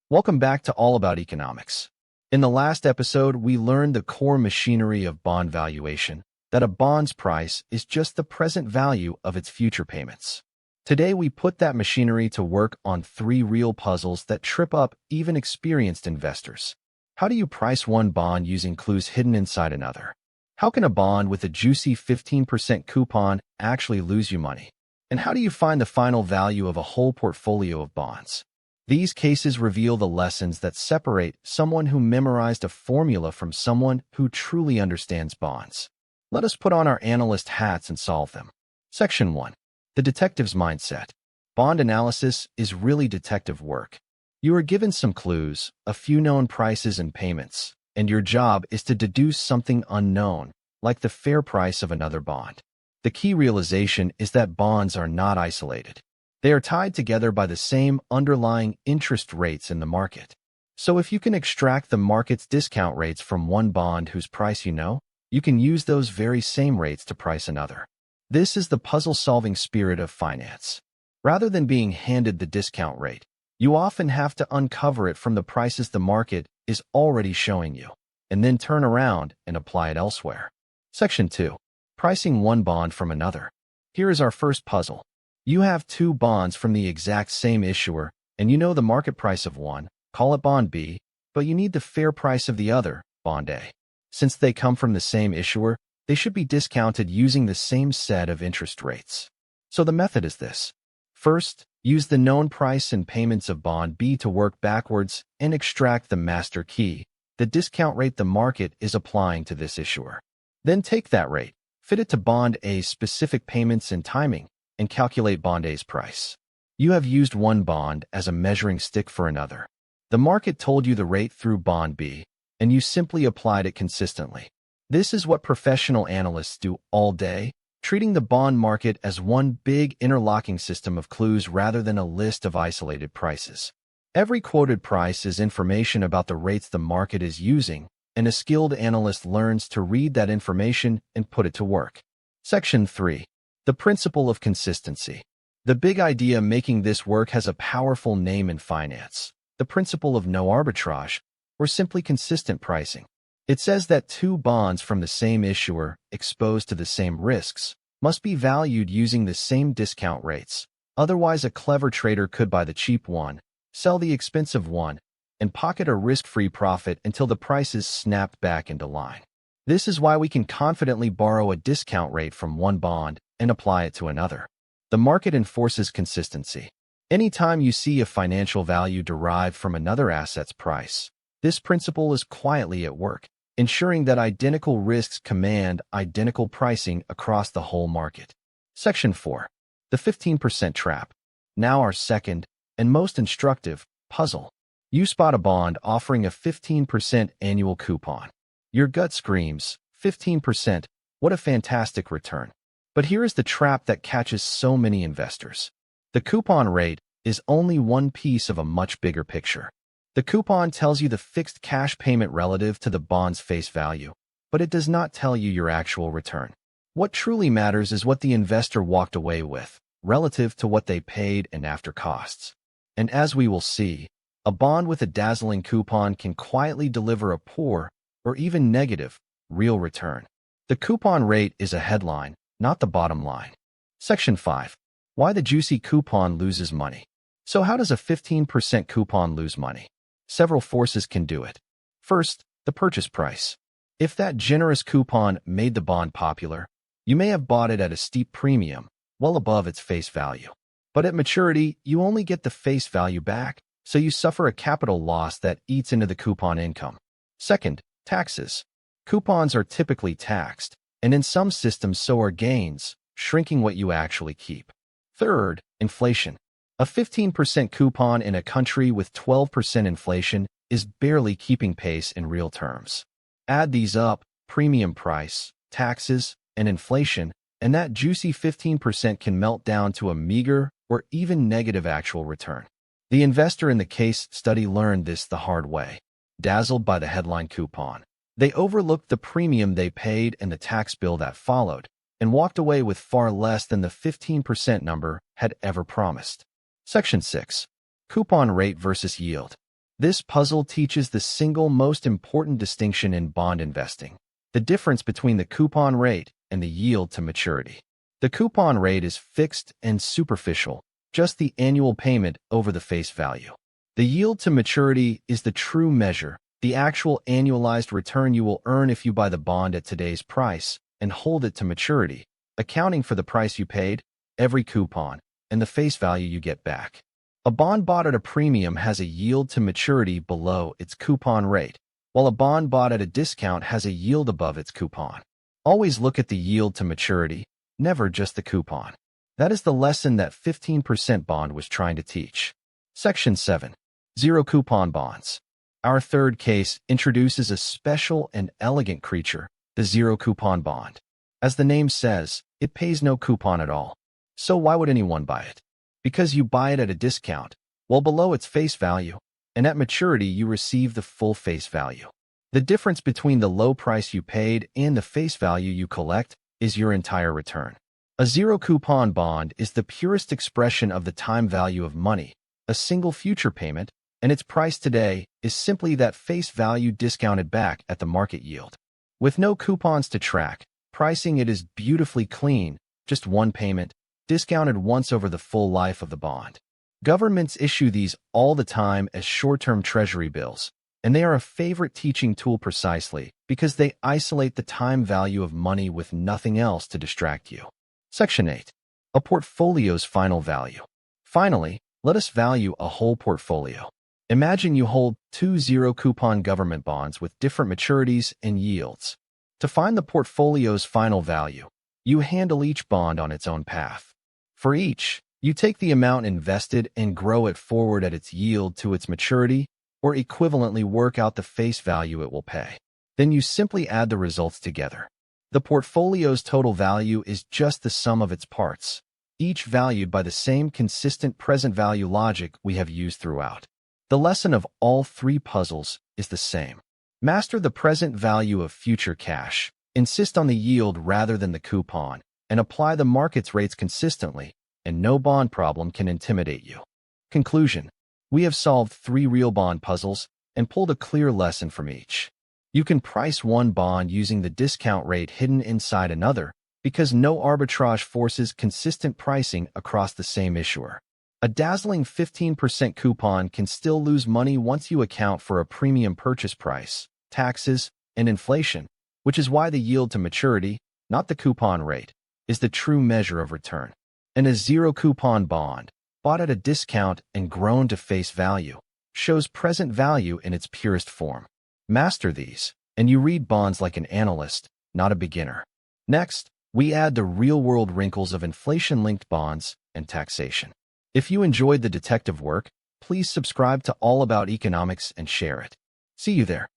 Welcome back to All About Economics. In the last episode, we learned the core machinery of bond valuation, that a bond's price is just the present value of its future payments. Today, we put that machinery to work on three real puzzles that trip up even experienced investors. How do you price one bond using clues hidden inside another? How can a bond with a juicy 15% coupon actually lose you money? And how do you find the final value of a whole portfolio of bonds? These cases reveal the lessons that separate someone who memorized a formula from someone who truly understands bonds. Let us put on our analyst hats and solve them. Section 1. The detective's mindset. Bond analysis is really detective work. You are given some clues, a few known prices and payments, and your job is to deduce something unknown, like the fair price of another bond. The key realization is that bonds are not isolated. They are tied together by the same underlying interest rates in the market. So if you can extract the market's discount rates from one bond whose price you know, you can use those very same rates to price another. This is the puzzle-solving spirit of finance. Rather than being handed the discount rate, you often have to uncover it from the prices the market is already showing you, and then turn around and apply it elsewhere. Section 2. Pricing one bond from another. Here is our first puzzle. You have two bonds from the exact same issuer, and you know the market price of one, call it bond B, but you need the fair price of the other, bond A. Since they come from the same issuer, they should be discounted using the same set of interest rates. So the method is this. First, use the known price and payments of bond B to work backwards and extract the master key, the discount rate the market is applying to this issuer. Then take that rate, fit it to bond A's specific payments and timing, and calculate bond A's price. You have used one bond as a measuring stick for another. The market told you the rate through bond B, and you simply applied it consistently. This is what professional analysts do all day, treating the bond market as one big interlocking system of clues rather than a list of isolated prices. Every quoted price is information about the rates the market is using, and a skilled analyst learns to read that information and put it to work. Section 3. The principle of consistency. The big idea making this work has a powerful name in finance, the principle of no arbitrage, or simply consistent pricing. It says that two bonds from the same issuer, exposed to the same risks, must be valued using the same discount rates. Otherwise, a clever trader could buy the cheap one, sell the expensive one, and pocket a risk-free profit until the prices snapped back into line. This is why we can confidently borrow a discount rate from one bond and apply it to another. The market enforces consistency. Anytime you see a financial value derived from another asset's price, this principle is quietly at work, ensuring that identical risks command identical pricing across the whole market. Section 4. The 15% trap. Now our second, and most instructive, puzzle. You spot a bond offering a 15% annual coupon. Your gut screams, 15%, what a fantastic return. But here is the trap that catches so many investors. The coupon rate is only one piece of a much bigger picture. The coupon tells you the fixed cash payment relative to the bond's face value, but it does not tell you your actual return. What truly matters is what the investor walked away with, relative to what they paid and after costs. And as we will see, a bond with a dazzling coupon can quietly deliver a poor, or even negative, real return. The coupon rate is a headline, not the bottom line. Section 5. Why the juicy coupon loses money. So how does a 15% coupon lose money? Several forces can do it. First, the purchase price. If that generous coupon made the bond popular, you may have bought it at a steep premium, well above its face value. But at maturity, you only get the face value back, so you suffer a capital loss that eats into the coupon income. Second, taxes. Coupons are typically taxed, and in some systems so are gains, shrinking what you actually keep. Third, inflation. A 15% coupon in a country with 12% inflation is barely keeping pace in real terms. Add these up, premium price, taxes, and inflation, and that juicy 15% can melt down to a meager or even negative actual return. The investor in the case study learned this the hard way. Dazzled by the headline coupon, they overlooked the premium they paid and the tax bill that followed, and walked away with far less than the 15% number had ever promised. Section 6. Coupon rate versus yield. This puzzle teaches the single most important distinction in bond investing: the difference between the coupon rate and the yield to maturity. The coupon rate is fixed and superficial, just the annual payment over the face value. The yield to maturity is the true measure, the actual annualized return you will earn if you buy the bond at today's price and hold it to maturity, accounting for the price you paid, every coupon, and the face value you get back. A bond bought at a premium has a yield to maturity below its coupon rate, while a bond bought at a discount has a yield above its coupon. Always look at the yield to maturity, never just the coupon. That is the lesson that 15% bond was trying to teach. Section 7. Zero coupon bonds. Our third case introduces a special and elegant creature, the zero coupon bond. As the name says, it pays no coupon at all. So why would anyone buy it? Because you buy it at a discount, well below its face value, and at maturity you receive the full face value. The difference between the low price you paid and the face value you collect is your entire return. A zero coupon bond is the purest expression of the time value of money, a single future payment, and its price today is simply that face value discounted back at the market yield. With no coupons to track, pricing it is beautifully clean, just one payment, discounted once over the full life of the bond. Governments issue these all the time as short-term treasury bills, and they are a favorite teaching tool precisely because they isolate the time value of money with nothing else to distract you. Section 8. A portfolio's final value. Finally, let us value a whole portfolio. Imagine you hold 2 zero-coupon government bonds with different maturities and yields. To find the portfolio's final value, you handle each bond on its own path. For each, you take the amount invested and grow it forward at its yield to its maturity, or equivalently work out the face value it will pay. Then you simply add the results together. The portfolio's total value is just the sum of its parts, each valued by the same consistent present value logic we have used throughout. The lesson of all three puzzles is the same. Master the present value of future cash, insist on the yield rather than the coupon, and apply the market's rates consistently, and no bond problem can intimidate you. Conclusion. We have solved 3 real bond puzzles and pulled a clear lesson from each. You can price one bond using the discount rate hidden inside another because no arbitrage forces consistent pricing across the same issuer. A dazzling 15% coupon can still lose money once you account for a premium purchase price, taxes, and inflation, which is why the yield to maturity, not the coupon rate, is the true measure of return. And a zero-coupon bond, bought at a discount and grown to face value, shows present value in its purest form. Master these, and you read bonds like an analyst, not a beginner. Next, we add the real-world wrinkles of inflation-linked bonds and taxation. If you enjoyed the detective work, please subscribe to All About Economics and share it. See you there.